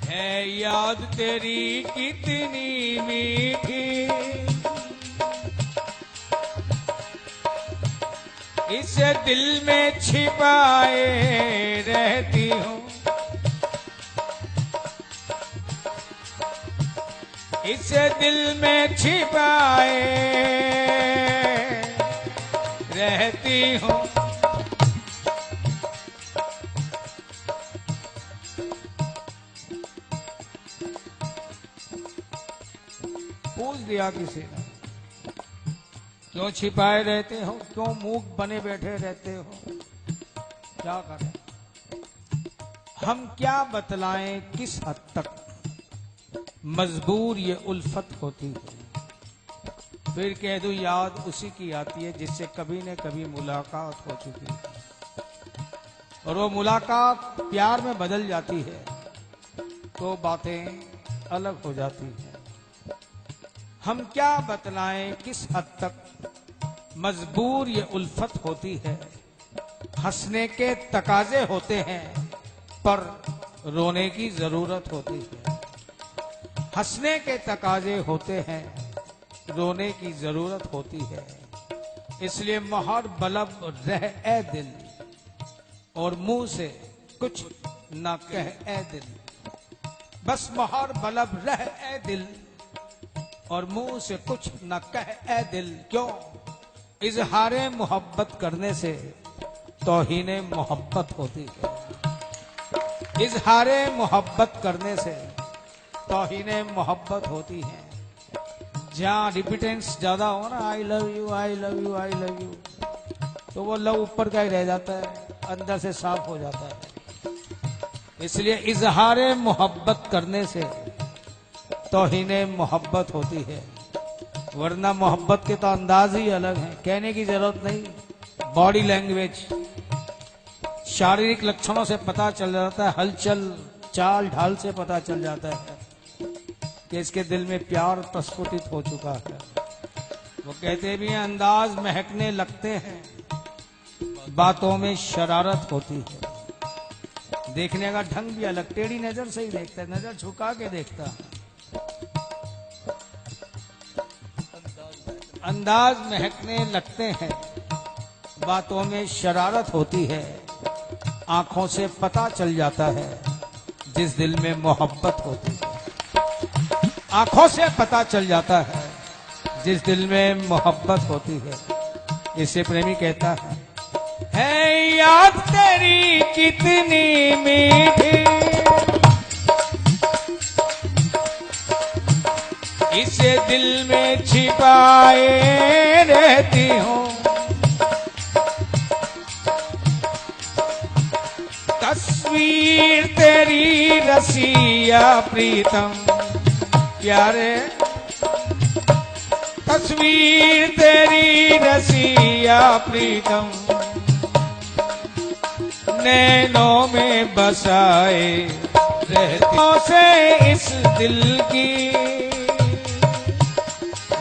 है याद तेरी कितनी मीठी, इसे दिल में छिपाए रहती हूँ, इसे दिल में छिपाए रहती हूँ। पूछ दिया किसी ने, क्यों छिपाए रहते हो, क्यों मूक बने बैठे रहते हो, क्या करें हम, क्या बतलाएं किस हद तक मजबूर ये उल्फत होती है। फिर कह दूं याद उसी की आती है जिससे कभी न कभी मुलाकात हो चुकी है, और वो मुलाकात प्यार में बदल जाती है तो बातें अलग हो जाती हैं। हम क्या बतलाएं किस हद तक मजबूर ये उल्फत होती है। हंसने के तकाजे होते हैं पर रोने की जरूरत होती है, हंसने के तकाजे होते हैं रोने की जरूरत होती है। इसलिए मोहर बलब रह ए दिल, और मुंह से कुछ न कह ए दिल, बस मोहर बलब रह ए दिल और मुंह से कुछ न कह ए दिल। क्यों? इजहारे मोहब्बत करने से तौहीने मोहब्बत होती है, इजहारे मोहब्बत करने से तौहीने मोहब्बत होती है। जहां रिपीटेंस ज्यादा हो ना, I love you I love you I love you, तो वो लव ऊपर का ही रह जाता है, अंदर से साफ हो जाता है। इसलिए इजहारे मोहब्बत करने से तौहीने मोहब्बत होती है, वरना मोहब्बत के तो अंदाज ही अलग हैं, कहने की जरूरत नहीं। बॉडी लैंग्वेज, शारीरिक लक्षणों से पता चल जाता है, हलचल चाल ढाल से पता चल जाता है कि इसके दिल में प्यार प्रस्फुटित हो चुका है। वो कहते भी हैं अंदाज महकने लगते हैं, बातों में शरारत होती है। देखने का ढंग भी अलग, टेढ़ी नजर से ही देखता है, नजर झुका के देखता है। अंदाज महकने लगते हैं, बातों में शरारत होती है, आंखों से पता चल जाता है जिस दिल में मोहब्बत होती है, आंखों से पता चल जाता है जिस दिल में मोहब्बत होती है। इसे प्रेमी कहता है याद तेरी कितनी मीठी, इसे दिल में छिपाए रहती हूँ, तस्वीर तेरी रसिया प्रीतम प्यारे, तस्वीर तेरी रसिया प्रीतम नैनों में बसाए रहती से इस दिल की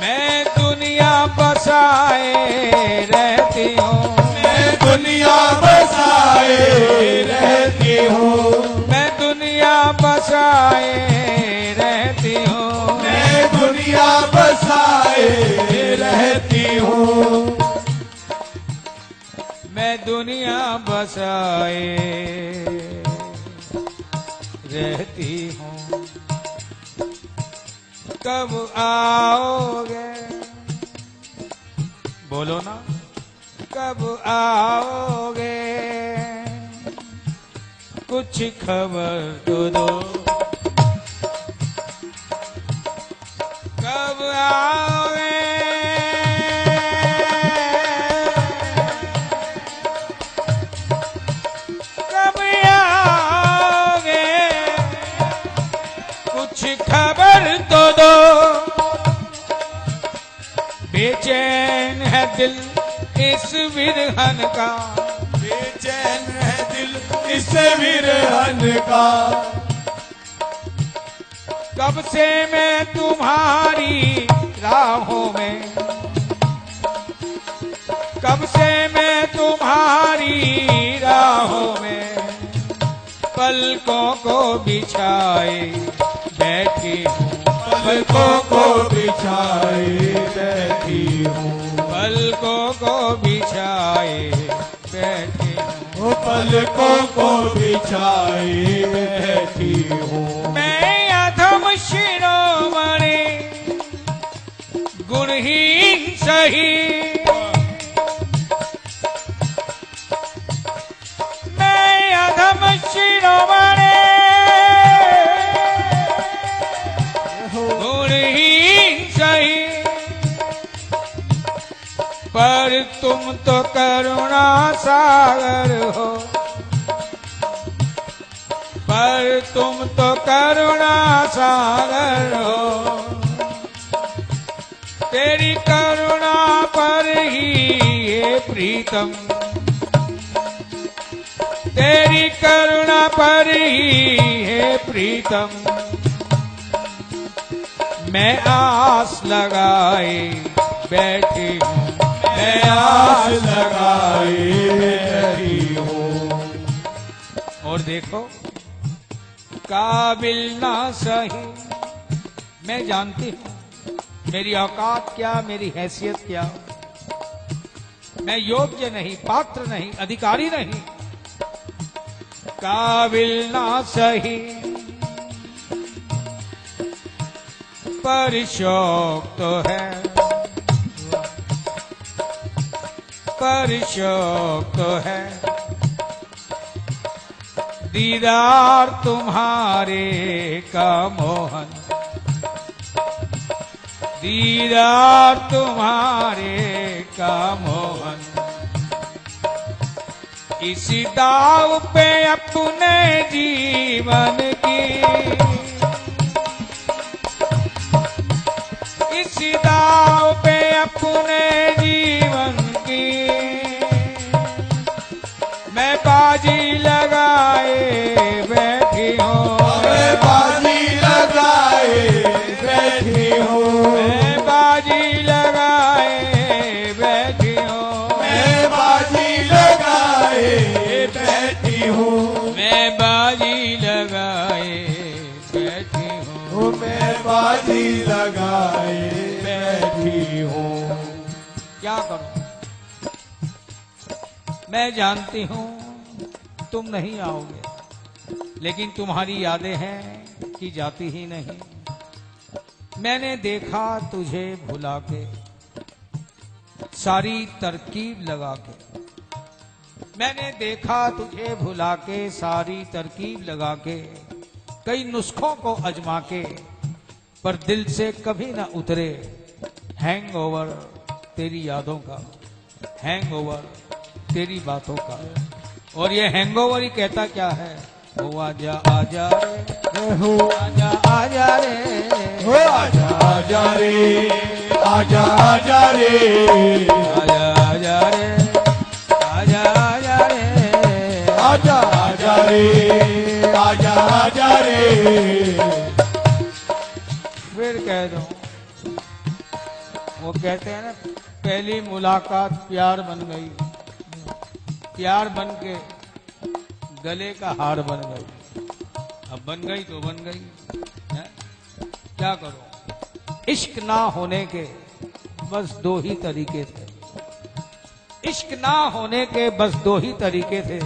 मैं दुनिया बसाए रहती हूँ, मैं दुनिया बसाए रहती हूँ, मैं दुनिया बसाए रहती हूँ, मैं दुनिया बसाए रहती हूँ, मैं दुनिया बसाए रहती हूँ। कब आओगे, बोलो ना, कब आओगे, कुछ खबर तो दो, कब आओगे, कब आओगे, कुछ खबर तो दो, बेचैन है दिल इस विरहन का, बेचैन है दिल इस विरहन का, कब से मैं तुम्हारी राहों में, कब से मैं तुम्हारी राहों में पलकों को बिछाए बैठी हूँ, पलकों को बिछाए बैठी हूँ, पलकों को बिछाए बैठी हूँ, पलकों को बिछाए बैठी हूँ। मैं अधम शिरोमणि गुणहीन सही, मैं अधम शिरोमणि गुणहीन सही, पर तुम तो करुणा सागर हो, पर तुम तो करुणा सागर हो, तेरी करुणा पर ही है प्रीतम, तेरी करुणा पर ही है प्रीतम, मैं आस लगाए बैठी हूँ, मैं आस लगाए बैठी हूँ। और देखो काबिल ना सही, मैं जानती हूँ मेरी औकात क्या, मेरी हैसियत क्या, मैं योग्य नहीं, पात्र नहीं, अधिकारी नहीं, काबिल ना सही, पर शौक तो है, पर शौक तो है, दीदार तुम्हारे का मोहन, दीदार तुम्हारे का मोहन, इसी दाव पे अपने जीवन की, इसी दाव पे अपने जीवन की, मैं बाजी लगाए बैठी हूँ, मैं बाजी लगाए बैठी हूँ, मैं बाजी लगाए बैठी हूँ, मैं बाजी लगाए बैठी हूँ, मैं बाजी लगाए बैठी हूँ, मैं बाजी लगाए बैठी हूँ। क्या करूं? मैं जानती हूं तुम नहीं आओगे, लेकिन तुम्हारी यादें हैं कि जाती ही नहीं। मैंने देखा तुझे भुला के, सारी तरकीब लगा के, मैंने देखा तुझे भुला के, सारी तरकीब लगा के, कई नुस्खों को अजमा के, पर दिल से कभी न उतरे हैंगओवर तेरी यादों का, हैंगओवर तेरी बातों का। और ये हैंगओवर ही कहता क्या है, ओ आजा आजा रे, हो आजा आजा रे, हो आजा आजा रे, आजा आजा रे, आजा आजा रे, आजा आजा रे, आजा आजा रे, आजा आजा रे। फिर कह दो, वो कहते हैं ना, पहली मुलाकात प्यार बन गई, प्यार बन के गले का हार बन गई। अब बन गई तो बन गई है? क्या करो? इश्क ना होने के बस दो ही तरीके थे, इश्क ना होने के बस दो ही तरीके थे,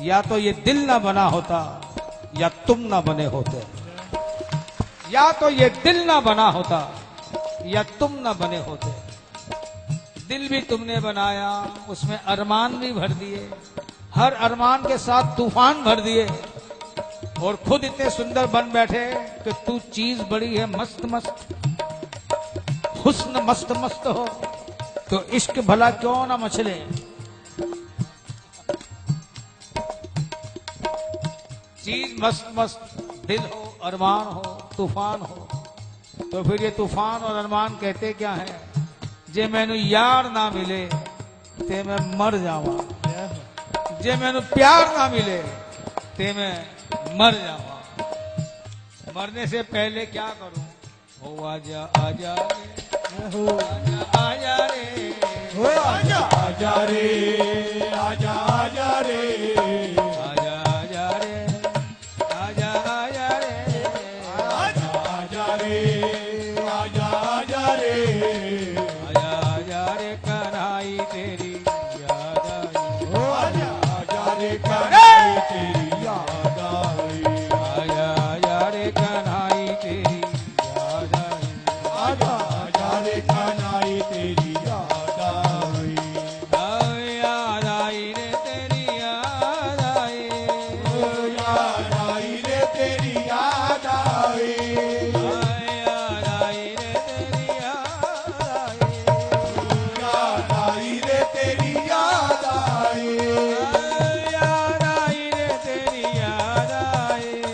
या तो ये दिल ना बना होता या तुम ना बने होते, या तो ये दिल ना बना होता या तुम ना बने होते। दिल भी तुमने बनाया, उसमें अरमान भी भर दिए, हर अरमान के साथ तूफान भर दिए, और खुद इतने सुंदर बन बैठे कि तू चीज बड़ी है मस्त मस्त, हुस्न मस्त मस्त हो, तो इश्क भला क्यों ना मचले। चीज मस्त मस्त, दिल हो, अरमान हो, तूफान हो, तो फिर ये तूफान और अरमान कहते क्या है, जे मैनू यार ना मिले ते मैं मर जावा, जे मैनू प्यार ना मिले ते मैं मर जावा। मरने से पहले क्या करूं, हो आजा आजा रे, हो आजा आजा रे, ओ आजा आजा रे आजा आजा रे आजा आजा रे आजा आजा रे आजा आजा रे आजा आजा रे आजा आजा रे कन्हाई तेरी याद आई ओ आजा आजा रे कन्हाई तेरी याद आई आजा आजा रे कन्हाई तेरी याद आई आजा आजा रे कन्हाई तेरी याद आई याद आई रे तेरी याद आई ओ याद आई रे तेरी याद आई याद आई रे तेरी याद आई याद आई रे तेरी याद आई याद आई रे तेरी याद आई ओ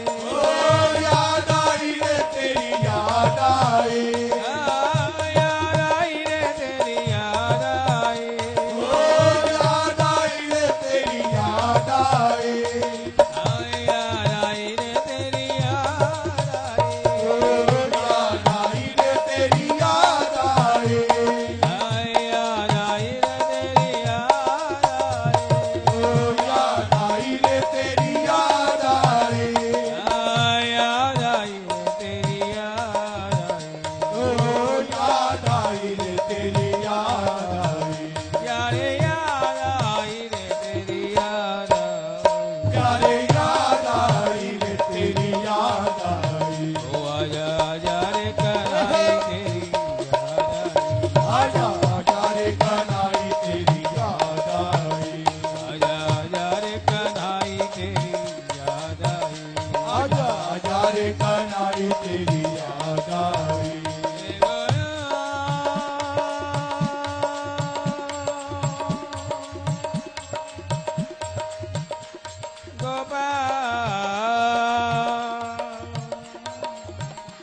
याद आई रे तेरी याद आई याद आई रे तेरी याद आई ओ याद आई रे तेरी याद आई याद आई रे तेरी याद आई ओ याद आई रे तेरी याद आई याद आई रे तेरी याद आई ओ याद आई रे तेरी याद आई याद आई रे तेरी याद आई ओ याद आई रे तेरी याद आई यारे याद आई रे तेरी याद आई प्यारे याद आई रे तेरी याद आई ओ आजा आजा रे कन्हाई तेरी याद आई आजा आजा रे कन्हाई तेरी याद आई आजा आजा रे कन्हाई तेरी याद आई आजा आजा रे कन्हाई तेरी याद आई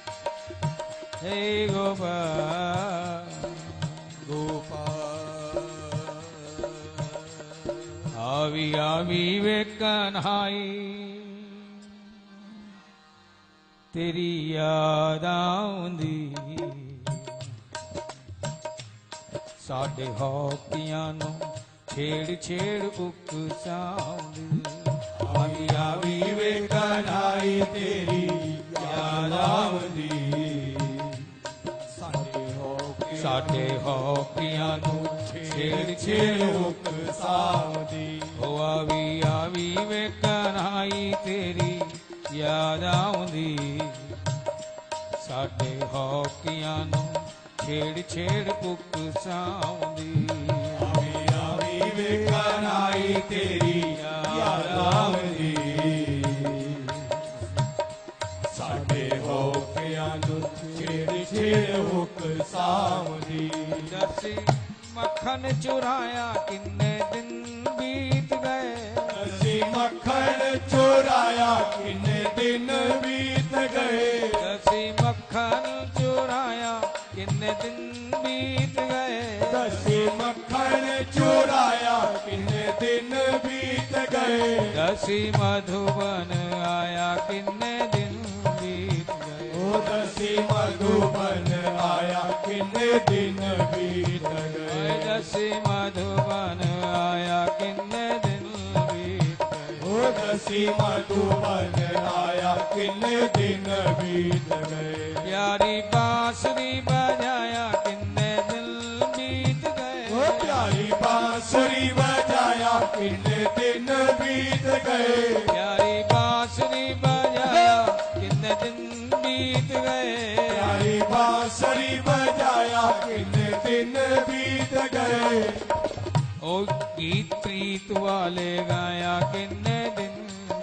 गोपाल हे गोपाल आवी आवी वे कन्हाई तेरी याद आउंदी साडे हौकियां नूं छेड़ छेड़ उकसाउंदी आवी आवी वे कन्हाई तेरी याद आवदी साडे हौकियां नूं छेड़ छेड़ छेड़ उकसावदी ओ आवी आवी वे कन्हाई तेरी याद आउंदी साडे हौकियां नूं छेड़ छेड़ उकसाउंदी आवी आवी वे कन्हाई तेरी याद आवदी साडे होकियां नूं छेड़ छेड़ उकसावदी दसी मक्खन चुराया किन्ने दिन बीत गए ਅਸੀਂ ਮੱਖਣ ਚੁਰਾਇਆ ਕਿੰਨੇ ਦਿਨ ਬੀਤ ਗਏ दसी मक्खन चुराया किन्ने दिन बीत गए ਅਸੀਂ ਮੱਖਣ ਚੁਰਾਇਆ ਕਿੰਨੇ ਦਿਨ ਬੀਤ ਗਏ दसी मधुबन आया किन्ने दिन बीत गए ਉਹ ਦਸੀ ਮਧੂਬਨ ਆਇਆ ਕਿੰਨੇ ਦਿਨ ਬੀਤ ਗਏ दसी मधुबन आया किन्ने दिन बीत गए ਉਹ ਦਸੀ ਮਧੂਬਨ ਆਇਆ ਕਿੰਨੇ ਦਿਨ ਬੀਤ ਗਏ प्यारी बांसुरी बजाया किन्ने दिन बीत गए ਉਹ ਪਿਆਰੀ ਬਾਂਸੁਰੀ ਵਜਾਇਆ ਕਿੰਨੇ ਦਿਨ ਬੀਤ ਗਏ प्यारी बांसुरी बजाया किन्ने दिन बीत गए प्यारी बांसुरी बजाया कितने दिन बीत गए ओ गीत प्रीत वाले गाया किन्ने दिन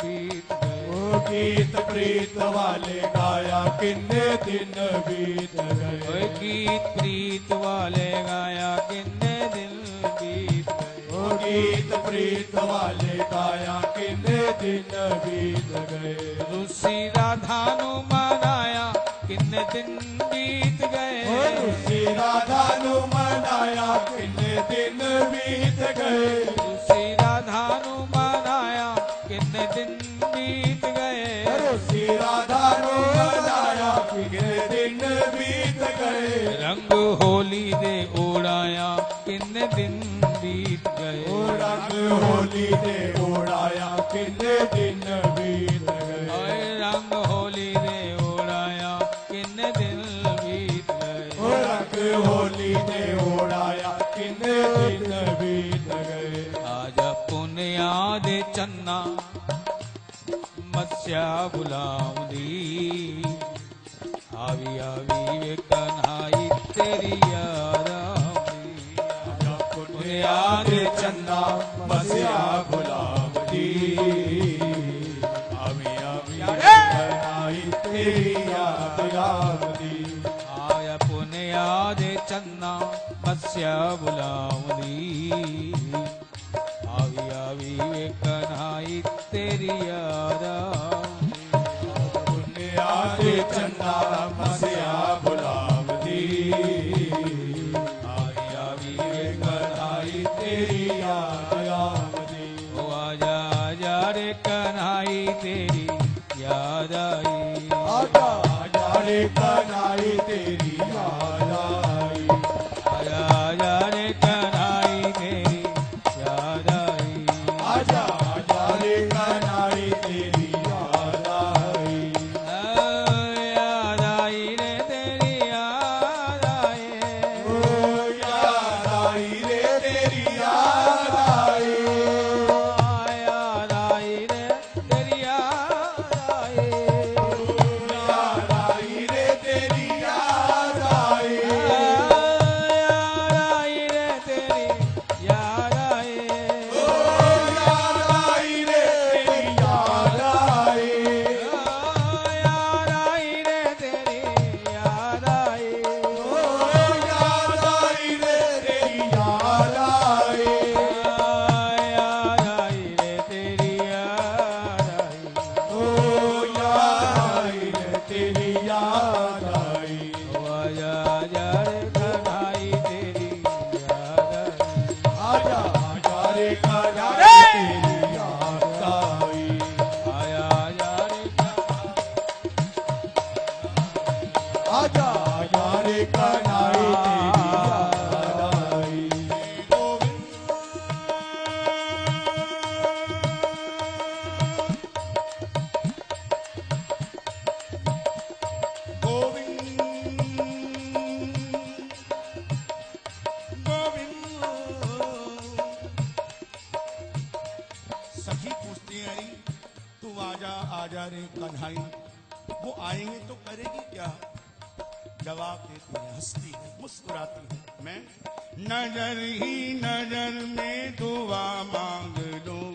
बीत गए ओ गीत प्रीत वाले गाया कितने दिन बीत गए ओए गीत प्रीत वाले गाया किन्ने दिन बीत गए ओ गीत प्रीत वाले गाया कितने दिन बीत गए रूसी राधा नु मनाया किन्ने दिन बीत गए ओ रूसी राधा नु मनाया कितने दिन बीत गए रूसी राधा नु मनाया किन्ने दिन बीत गए रूसी राधा नु मनाया कितने दिन बीत गए रंग होली दे उड़ाया किन्ने दिन कितने दिन बीत गए। ओए रंग होली ने उड़ाया कितने दिन बीत गए। ओ रंग होली ने उड़ाया कितने दिन बीत गए। आज पुनिया दे चन्ना मत्स्या बुलाऊंदी आवी आवी वे कन्हाई तेरी याद आवी। पुनिया दे चन्ना मसिया गुलाबी आवी आवी बनाई तेरी याद आवी। आया पुनिया दे चन्ना मत्स्या बुलाऊंदी आवी आवी वे कन्हाई तेरी याद आवी। पुनिया दे चन्ना मसिया गुलाबी आवी आवी बनाई तेरी याद आवी। ओ आजा आजा रे कन्हाई तेरी याद आई। आजा आजा रे कन्हाई तेरी याद आई। आजा आजा रे कन्हाई तेरी याद आई। आजा आजा रे कन्हाई तेरी याद आई। याद आई रे तेरी याद आई। ओ याद आई रे तेरी याद आई। याद आई रे तेरी याद आई। याद आई रे तेरी याद आई। याद आई रे तेरी याद आई। ओ याद आई रे तेरी याद आई। याद आई रे तेरी याद आई। ओ याद आई रे तेरी याद आई। याद आई रे तेरी याद आई। ओ याद आई रे तेरी याद आई। ओ आजा आजा रे कन्हाई तेरी याद आई। आजा आजा रे कन्हाई तेरी याद आई। आया आजा रे आजा आजा रे कन्हाई तेरी याद आई। सखी पूछती है अरे तू आजा आजा रे कन्हाई, वो आएंगे तो करेगी क्या? जवाब देती है, हंसती है, मुस्कुराती है। मैं नजर ही नजर में दुआ मांग लूं,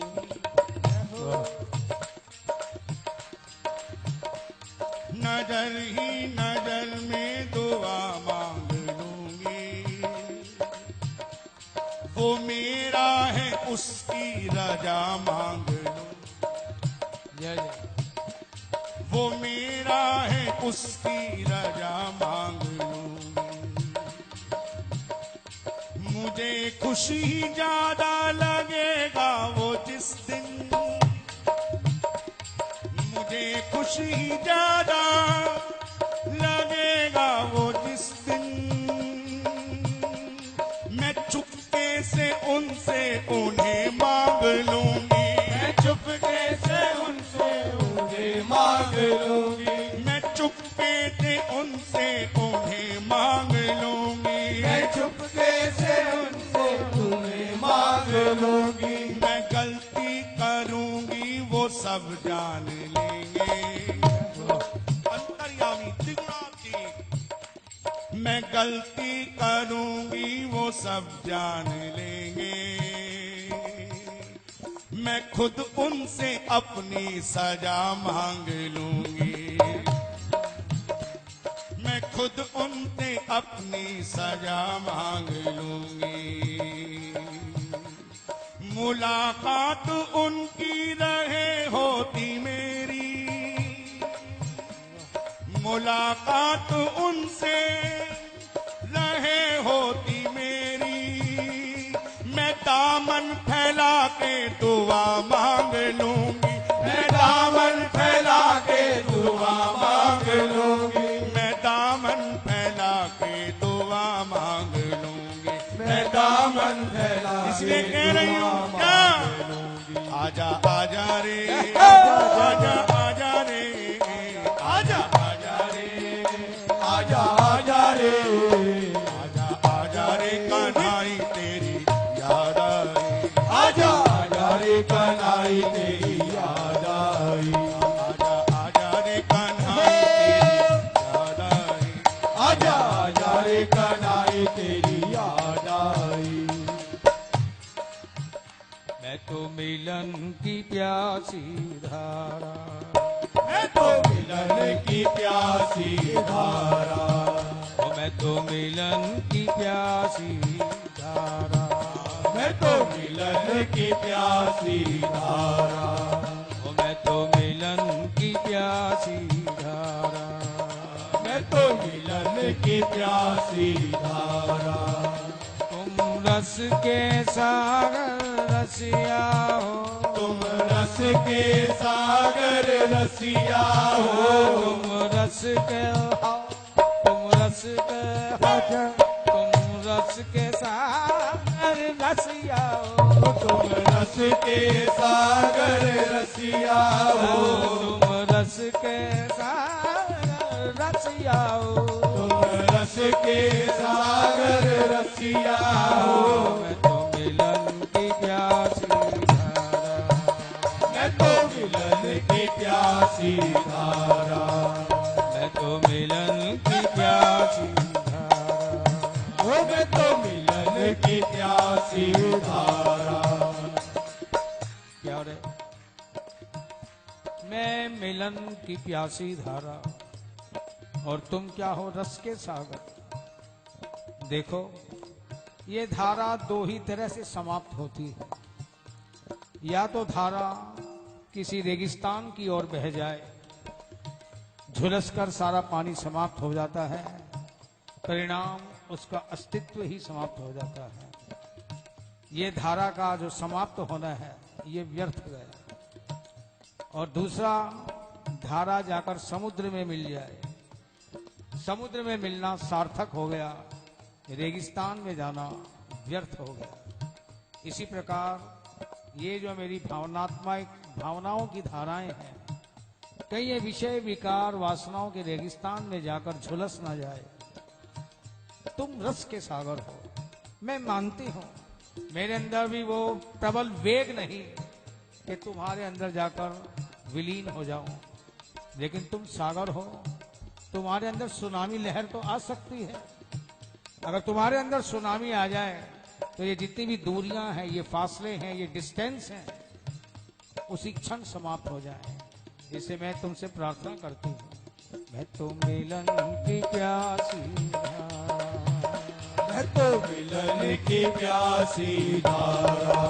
नजर ही नजर में दुआ मांग लूंगी। वो मेरा है उसकी रजा मांग लूं, जय जय। वो मेरा है उसकी रजा मांग लूं। मुझे खुशी ज्यादा लगेगा वो जिस दिन, मुझे खुशी ज्यादा लगेगा वो जिस दिन मैं चुपके से उनसे उन्हें मांग लूंगी। मैं चुपके से उनसे उन्हें मांग लूंगी। मैं चुपके से उनसे उन्हें मांग लूंगी। मैं चुपके से उनसे तुम्हें मांग लूंगी। मैं गलती करूंगी वो सब जान लेंगे। अंतर्यामी त्रिगुणातीत, मैं गलती करूंगी वो सब जान लेंगे। मैं खुद उनसे अपनी सजा मांग लूंगी। मैं खुद उनसे अपनी सजा मांग लूंगी। मुलाकात उनकी रहे होती मेरी, मुलाकात उनसे रहे होती मेरी। मैं दामन फैला के दुआ मांग लूंगी। मैं दामन फैला के दुआ मांग लूंगी। मैं दामन फैला के दुआ मांग लूंगी। मैं दामन फैला इसलिए के कह रही हूँ दुआ क्या? मांग लूंगी। आजा आजा रे आजा आजा रे आजा आजा रे आजा आजा रे आजा आजा रे कन्हाई तेरी याद आई आजा आजा रे कन्हाई तेरी याद आई आजा आजा रे कन्हाई तेरी याद आई आजा आजा रे कन्हाई तेरी याद आई मैं तो मिलन की प्यासी धारा, मैं तो मिलन की प्यासी धारा ओ मैं तो मिलन की प्यासी धारा, मैं तो मिलन की प्यासी धारा ओ मैं तो मिलन की प्यासी धारा, मैं तो मिलन की प्यासी धारा तुम रस के सागर रसिया हो, तुम रस के सागर रसिया हो तुम रस के तुम रस के तुम रस के सागर रसिया हो, तुम रस के सागर रसिया हो तुम रस के सागर रसिया हो, तुम रस के सागर रसिया हो मैं तो मिलन की प्यासी धारा, मैं तो मिलन की प्यासी धारा मैं तो मिलन की प्यासी धारा, ओ मैं तो मिलन की प्यासी धारा क्या रे? मैं मिलन की प्यासी धारा और तुम क्या हो रस के सागर। देखो ये धारा दो ही तरह से समाप्त होती है, या तो धारा किसी रेगिस्तान की ओर बह जाए, झुलसकर सारा पानी समाप्त हो जाता है, परिणाम उसका अस्तित्व ही समाप्त हो जाता है। ये धारा का जो समाप्त होना है ये व्यर्थ गया। और दूसरा, धारा जाकर समुद्र में मिल जाए, समुद्र में मिलना सार्थक हो गया, रेगिस्तान में जाना व्यर्थ हो गया। इसी प्रकार ये जो मेरी भावनाओं की धाराएं हैं, कहीं ये विषय विकार वासनाओं के रेगिस्तान में जाकर झुलस ना जाए। तुम रस के सागर हो, मैं मानती हूं मेरे अंदर भी वो प्रबल वेग नहीं कि तुम्हारे अंदर जाकर विलीन हो जाऊं, लेकिन तुम सागर हो, तुम्हारे अंदर सुनामी लहर तो आ सकती है। अगर तुम्हारे अंदर सुनामी आ जाए तो ये जितनी भी दूरियां हैं, ये फासले हैं, ये डिस्टेंस हैं, उसी क्षण समाप्त हो जाए। इसे मैं तुमसे प्रार्थना करती हूँ, मैं तो मिलन की प्यासी धारा, मैं तो मिलन की प्यासी धारा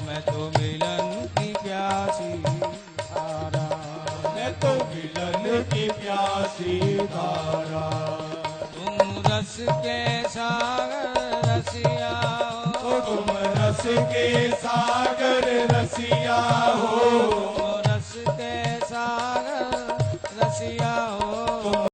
मैं तो मिलन की प्यासी धारा, मैं तो मिलन की प्यासी धारा तुम रस के सागर रसिया हो, तुम रस के सागर रसिया हो रस के सागर रसिया हो,